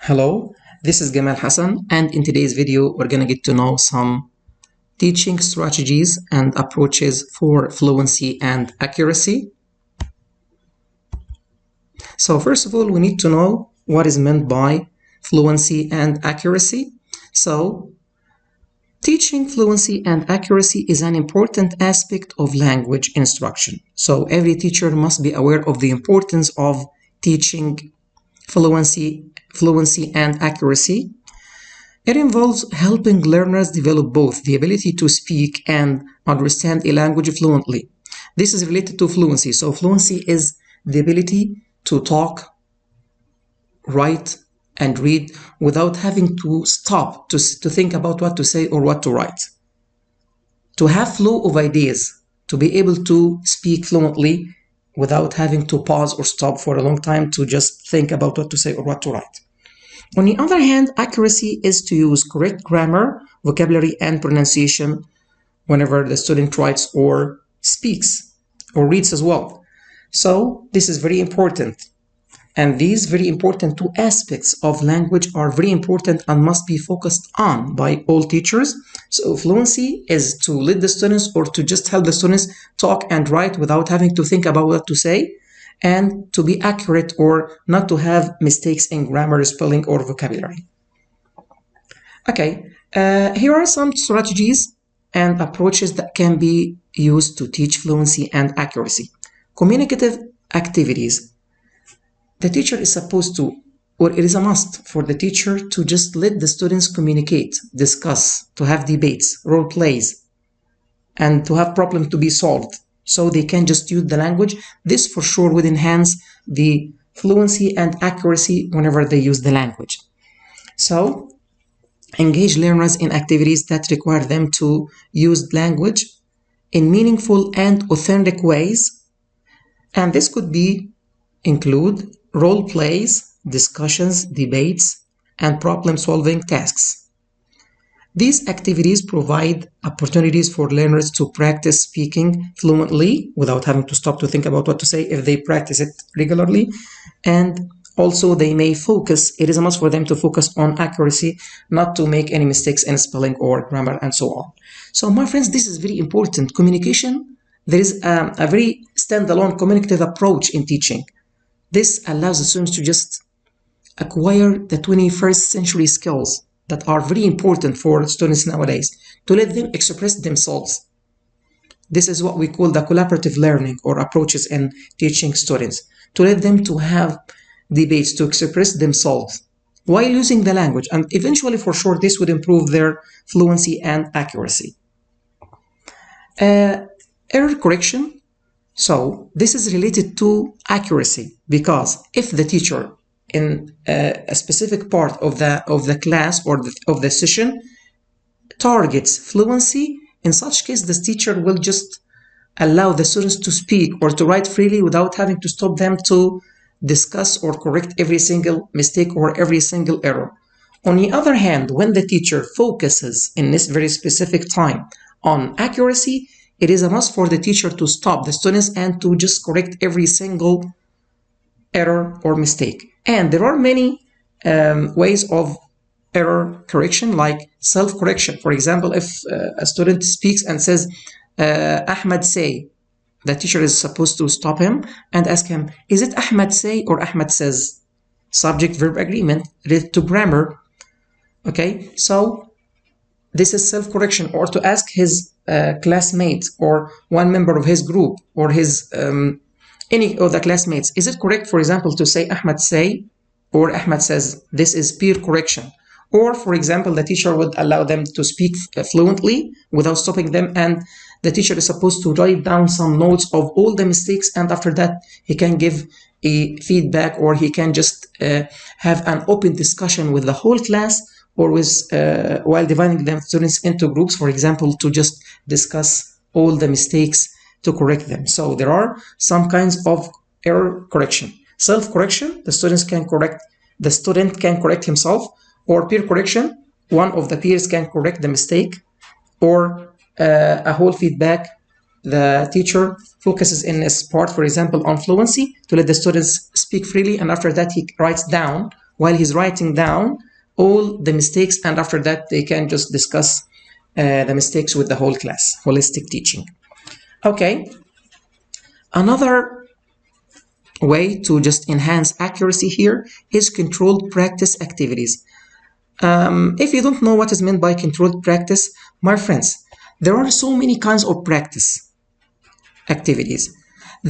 Hello, this is Gamal Hassan, and in today's video, we're going to get to know some teaching strategies and approaches for fluency and accuracy. So first of all, we need to know what is meant by fluency and accuracy. So teaching fluency and accuracy is an important aspect of language instruction. So every teacher must be aware of the importance of teaching fluency and accuracy. It involves helping learners develop both the ability to speak and understand a language fluently. This is related to fluency. So fluency is the ability to talk, write, and read without having to stop to think about what to say or what to write. To have flow of ideas, to be able to speak fluently without having to pause or stop for a long time to just think about what to say or what to write. On the other hand, accuracy is to use correct grammar, vocabulary, and pronunciation whenever the student writes or speaks or reads as well. So this is very important. And these very important two aspects of language are very important and must be focused on by all teachers. So fluency is to lead the students or to just help the students talk and write without having to think about what to say, and to be accurate or not to have mistakes in grammar, spelling, or vocabulary. Okay, here are some strategies and approaches that can be used to teach fluency and accuracy. Communicative activities. The teacher is supposed to, or it is a must for the teacher to just let the students communicate, discuss, to have debates, role plays, and to have problems to be solved so they can just use the language. This for sure would enhance the fluency and accuracy whenever they use the language. So engage learners in activities that require them to use language in meaningful and authentic ways. And this could include role plays, discussions, debates, and problem-solving tasks. These activities provide opportunities for learners to practice speaking fluently without having to stop to think about what to say if they practice it regularly. And also they may focus, it is a must for them to focus on accuracy, not to make any mistakes in spelling or grammar and so on. So my friends, this is very important. Communication, there is a very standalone communicative approach in teaching. This allows the students to just acquire the 21st century skills that are very important for students nowadays, to let them express themselves. This is what we call the collaborative learning or approaches in teaching students, to let them to have debates, to express themselves while using the language, and eventually for sure this would improve their fluency and accuracy. Error correction. So this is related to accuracy, because if the teacher in a specific part of the class or of the session targets fluency, in such case the teacher will just allow the students to speak or to write freely without having to stop them to discuss or correct every single mistake or every single error. On the other hand, when the teacher focuses in this very specific time on accuracy, it is a must for the teacher to stop the students and to just correct every single error or mistake. And there are many ways of error correction, like self-correction. For example, if a student speaks and says, Ahmad say, the teacher is supposed to stop him and ask him, is it Ahmad say or Ahmad says? Subject-verb agreement related to grammar. Okay, so this is self-correction. Or to ask his classmate or one member of his group or his any of the classmates, is it correct, for example, to say Ahmad say or Ahmad says? This is peer correction. Or, for example, the teacher would allow them to speak fluently without stopping them, and the teacher is supposed to write down some notes of all the mistakes, and after that he can give a feedback, or he can just have an open discussion with the whole class, or with while dividing them students into groups, for example, to just discuss all the mistakes to correct them. So there are some kinds of error correction. Self-correction, the student can correct himself, or peer correction, one of the peers can correct the mistake, or a whole feedback. The teacher focuses in this part, for example, on fluency, to let the students speak freely, and after that he writes down while he's writing down all the mistakes, and after that they can just discuss the mistakes with the whole class. Holistic teaching. Okay, another way to just enhance accuracy here is controlled practice activities. If you don't know what is meant by controlled practice, my friends, there are so many kinds of practice activities.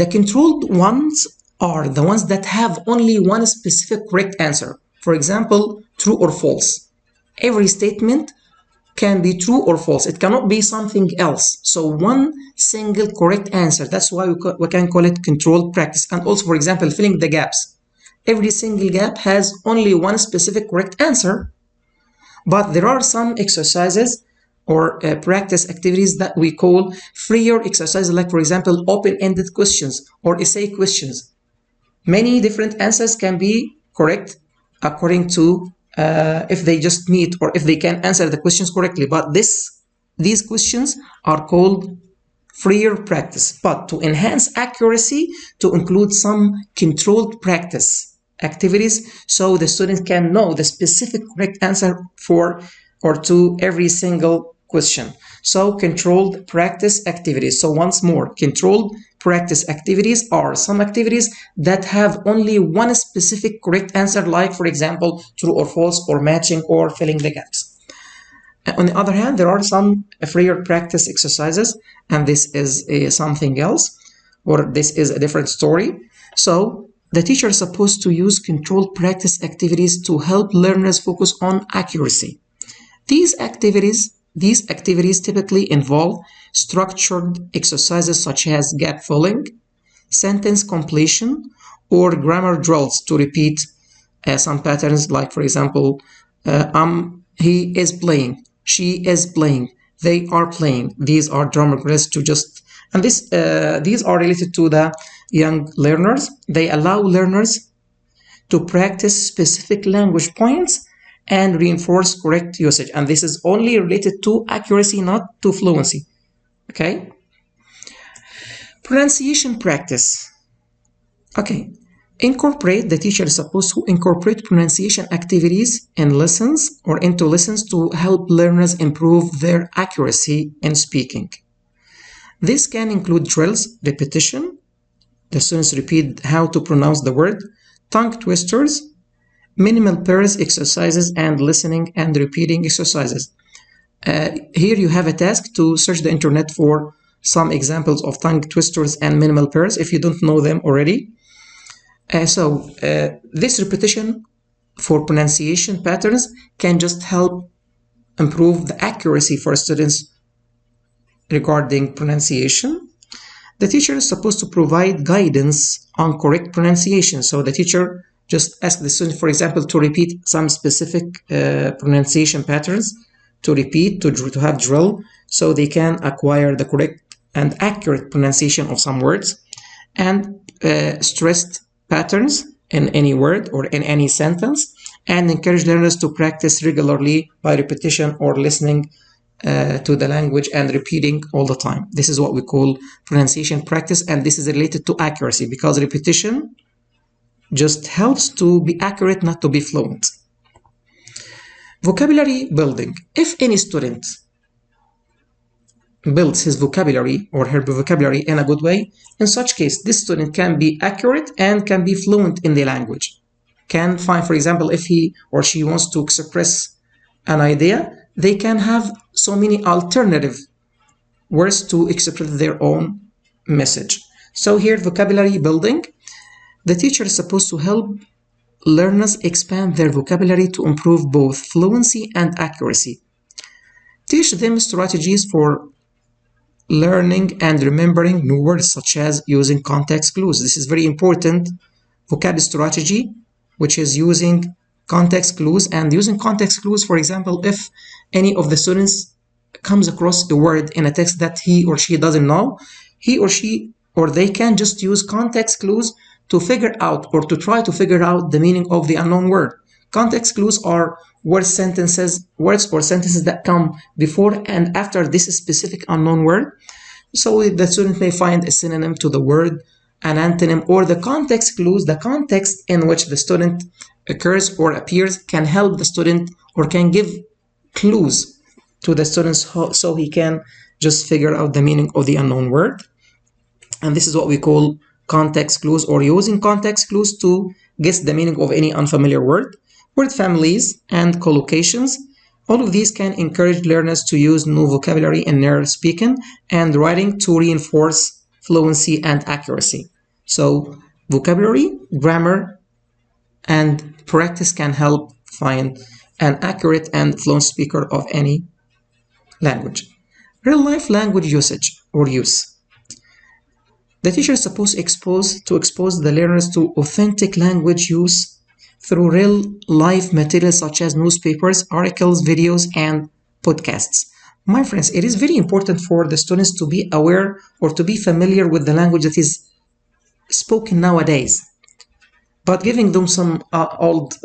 The controlled ones are the ones that have only one specific correct answer. For example, true or false. Every statement can be true or false. It cannot be something else. So one single correct answer. That's why we can call it controlled practice. And also, for example, filling the gaps. Every single gap has only one specific correct answer. But there are some exercises or practice activities that we call freer exercises, like, for example, open-ended questions or essay questions. Many different answers can be correct according to if they just meet or if they can answer the questions correctly. But these questions are called freer practice. But to enhance accuracy, to include some controlled practice activities so the student can know the specific correct answer for or to every single question. So controlled practice activities. So once more, controlled practice activities are some activities that have only one specific correct answer, like, for example, true or false, or matching, or filling the gaps. On the other hand, there are some freer practice exercises, and this is something else, or this is a different story. So the teacher is supposed to use controlled practice activities to help learners focus on accuracy. These activities typically involve structured exercises such as gap filling, sentence completion, or grammar drills to repeat some patterns, like, for example, he is playing, she is playing, they are playing. These are grammar drills to just, and these are related to the young learners. They allow learners to practice specific language points and reinforce correct usage. And this is only related to accuracy, not to fluency. Okay? Pronunciation practice. Okay. The teacher is supposed to incorporate pronunciation activities in lessons or into lessons to help learners improve their accuracy in speaking. This can include drills, repetition. The students repeat how to pronounce the word, tongue twisters, minimal pairs exercises, and listening and repeating exercises. Here you have a task to search the internet for some examples of tongue twisters and minimal pairs if you don't know them already. This repetition for pronunciation patterns can just help improve the accuracy for students regarding pronunciation. The teacher is supposed to provide guidance on correct pronunciation. So the teacher just asks the student, for example, to repeat some specific pronunciation patterns, to have drill, so they can acquire the correct and accurate pronunciation of some words, and stressed patterns in any word or in any sentence, and encourage learners to practice regularly by repetition or listening to the language and repeating all the time. This is what we call pronunciation practice, and this is related to accuracy because repetition just helps to be accurate, not to be fluent. Vocabulary building. If any student builds his vocabulary or her vocabulary in a good way, in such case, this student can be accurate and can be fluent in the language. Can find, for example, if he or she wants to express an idea, they can have so many alternative words to express their own message. So here, vocabulary building. The teacher is supposed to help learners expand their vocabulary to improve both fluency and accuracy. Teach them strategies for learning and remembering new words, such as using context clues. This is very important vocab strategy, which is using context clues. And using context clues, for example, if any of the students comes across a word in a text that he or she doesn't know, he or she or they can just use context clues to figure out or to try to figure out the meaning of the unknown word. Context clues are words or sentences that come before and after this specific unknown word. So the student may find a synonym to the word, an antonym, or the context clues, the context in which the student occurs or appears can help the student or can give clues to the students so he can just figure out the meaning of the unknown word. And this is what we call context clues, or using context clues to guess the meaning of any unfamiliar word. Word families and collocations. All of these can encourage learners to use new vocabulary in their speaking and writing to reinforce fluency and accuracy. So vocabulary, grammar, and practice can help find an accurate and fluent speaker of any language. Real-life language usage or use. The teacher is supposed to expose the learners to authentic language use through real-life materials such as newspapers, articles, videos, and podcasts. My friends, it is very important for the students to be aware or to be familiar with the language that is spoken nowadays. But giving them some old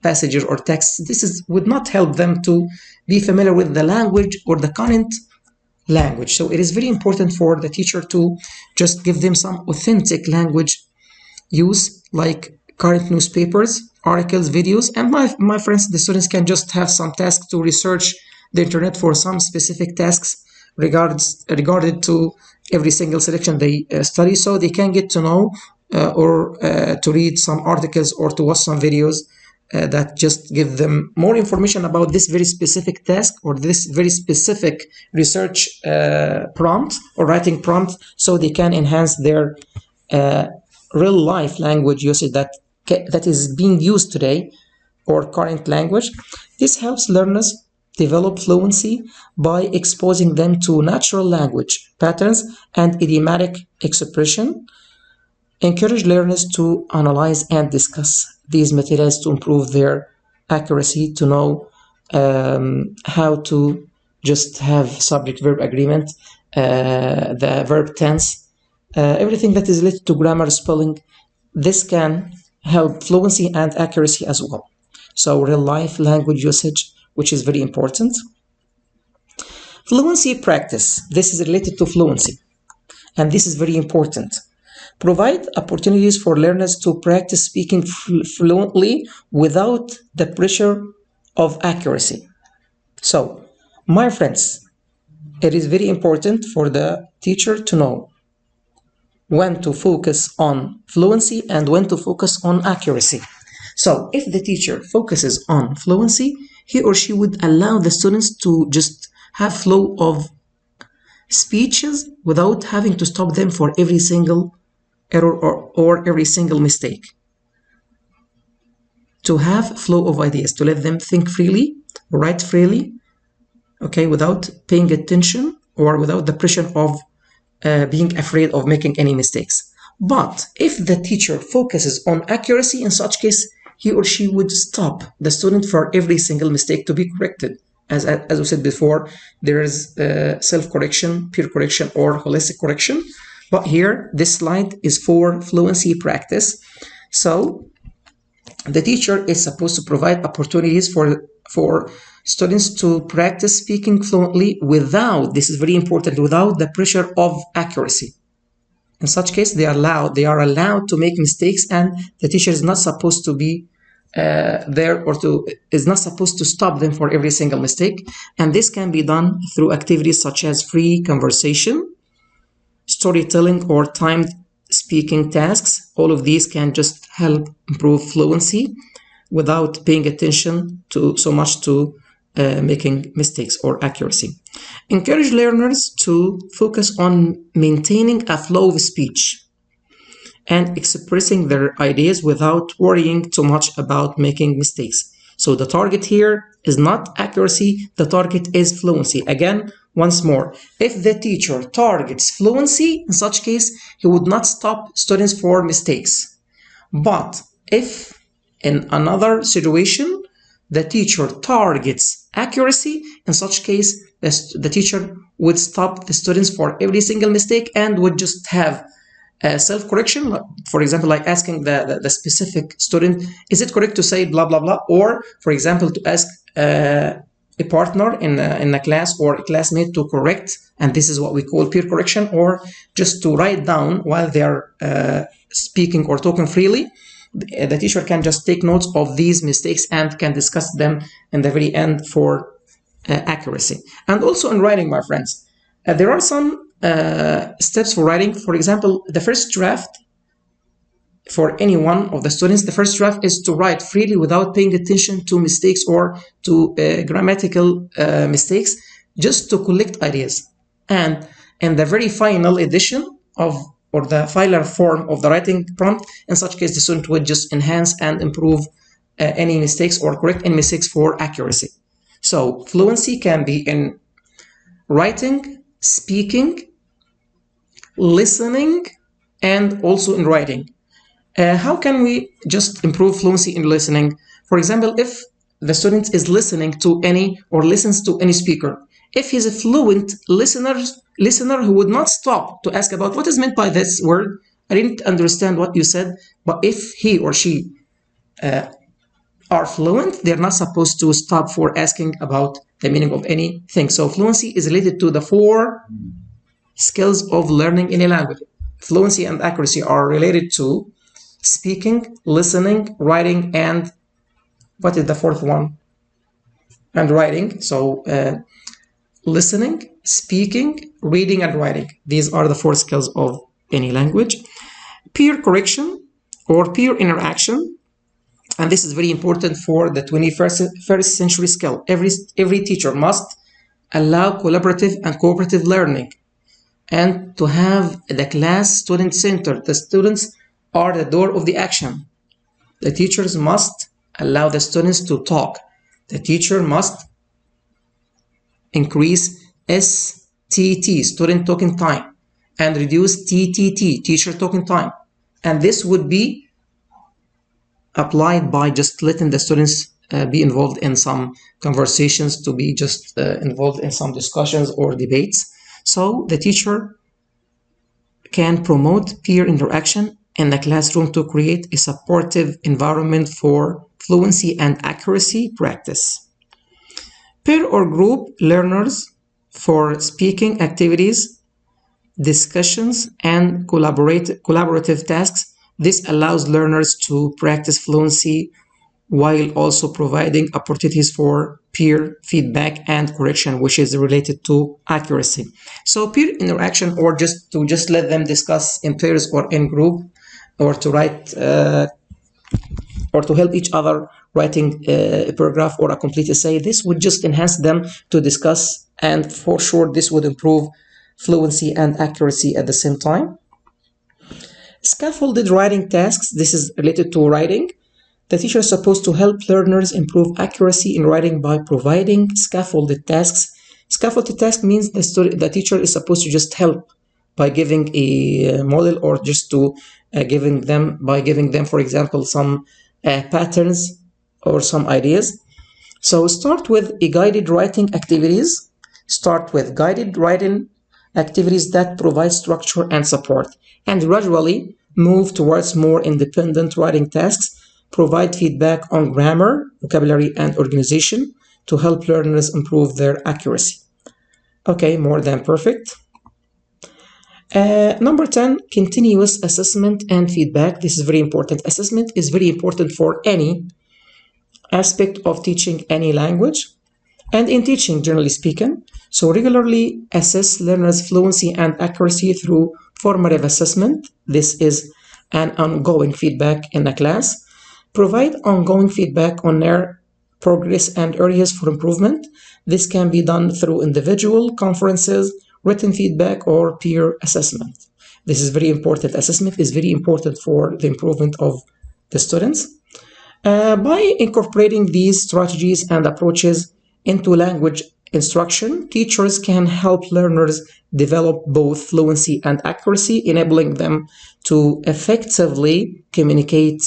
passages or texts, would not help them to be familiar with the language or the current language. So it is very important for the teacher to just give them some authentic language use, like current newspapers, articles, videos, and my friends, the students can just have some tasks to research the internet for some specific tasks regarded to every single selection they study, so they can get to know or to read some articles or to watch some videos that just give them more information about this very specific task or this very specific research prompt or writing prompt, so they can enhance their real life language usage that is being used today or current language. This helps learners develop fluency by exposing them to natural language patterns and idiomatic expression. Encourage learners to analyze and discuss these materials to improve their accuracy, to know how to just have subject-verb agreement, the verb tense, everything that is related to grammar, spelling. This can help fluency and accuracy as well. So real-life language usage, which is very important. Fluency practice. This is related to fluency, and this is very important. Provide opportunities for learners to practice speaking fluently without the pressure of accuracy. So, my friends, it is very important for the teacher to know when to focus on fluency and when to focus on accuracy. So, if the teacher focuses on fluency, he or she would allow the students to just have flow of speeches without having to stop them for every single error or every single mistake. To have flow of ideas, to let them think freely, write freely, okay, without paying attention or without the pressure of being afraid of making any mistakes. But if the teacher focuses on accuracy, in such case, he or she would stop the student for every single mistake to be corrected. As we said before, there is self-correction, peer correction, or holistic correction. But here, this slide is for fluency practice. So the teacher is supposed to provide opportunities for students to practice speaking fluently without, this is very important, without the pressure of accuracy. In such case, they are allowed to make mistakes, and the teacher is not supposed to be there or is not supposed to stop them for every single mistake. And this can be done through activities such as free conversation, storytelling, or timed speaking tasks. All of these can just help improve fluency without paying attention so much to making mistakes or accuracy. Encourage learners to focus on maintaining a flow of speech and expressing their ideas without worrying too much about making mistakes. So the target here is not accuracy, the target is fluency. Again, once more, if the teacher targets fluency, in such case, he would not stop students for mistakes. But if in another situation, the teacher targets accuracy, in such case, the teacher would stop the students for every single mistake and would just have self-correction, for example, like asking the specific student, is it correct to say blah, blah, blah? Or, for example, to ask a partner in a class or a classmate to correct, and this is what we call peer correction, or just to write down while they are speaking or talking freely, The teacher can just take notes of these mistakes and can discuss them in the very end for accuracy. And also in writing, my friends, there are some steps for writing. For example, the first draft for any one of the students, the first draft is to write freely without paying attention to mistakes or to grammatical mistakes, just to collect ideas. And in the very final edition of, or the final form of the writing prompt, in such case, the student would just enhance and improve any mistakes or correct any mistakes for accuracy. So fluency can be in writing, speaking, listening, and also in writing. How can we just improve fluency in listening? For example, if the student is listening to any or listens to any speaker, if he's a fluent listener who would not stop to ask about what is meant by this word, I didn't understand what you said, but if he or she are fluent, they're not supposed to stop for asking about the meaning of anything. So fluency is related to the 4 skills of learning any language. Fluency and accuracy are related to speaking, listening, writing, and what is the 4th one? And writing. So listening, speaking, reading, and writing. These are the 4 skills of any language. Peer correction or peer interaction. And this is very important for the 21st century skill. Every teacher must allow collaborative and cooperative learning and to have the class student-centered. The students are the door of the action. The teachers must allow the students to talk. The teacher must increase STT, student talking time, and reduce TTT, teacher talking time. And this would be applied by just letting the students be involved in some conversations, to be just involved in some discussions or debates. So the teacher can promote peer interaction in the classroom to create a supportive environment for fluency and accuracy practice. Peer or group learners for speaking activities, discussions, and collaborative tasks. This allows learners to practice fluency while also providing opportunities for peer feedback and correction, which is related to accuracy. So peer interaction, or just to let them discuss in pairs or in group, or to write or to help each other writing a paragraph or a complete essay, this would just enhance them to discuss, and for sure this would improve fluency and accuracy at the same time. Scaffolded writing tasks, this is related to writing. The teacher is supposed to help learners improve accuracy in writing by providing scaffolded tasks. Scaffolded task means the teacher is supposed to just help by giving a model, or just to giving them, for example, some patterns or some ideas. So start with guided writing activities. Start with guided writing activities that provide structure and support, and gradually move towards more independent writing tasks. Provide feedback on grammar, vocabulary, and organization to help learners improve their accuracy. Okay, more than perfect. Number 10, continuous assessment and feedback. This is very important. Assessment is very important for any aspect of teaching any language, and in teaching, generally speaking. So regularly assess learners' fluency and accuracy through formative assessment. This is an ongoing feedback in the class. Provide ongoing feedback on their progress and areas for improvement. This can be done through individual conferences, written feedback, or peer assessment. This is very important. Assessment is very important for the improvement of the students. By incorporating these strategies and approaches into language instruction, teachers can help learners develop both fluency and accuracy, enabling them to effectively communicate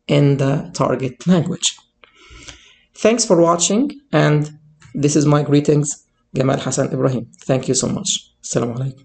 in the target language. Thanks for watching, and this is my greetings, Gamal Hassan Ibrahim. Thank you so much. Assalamu alaikum.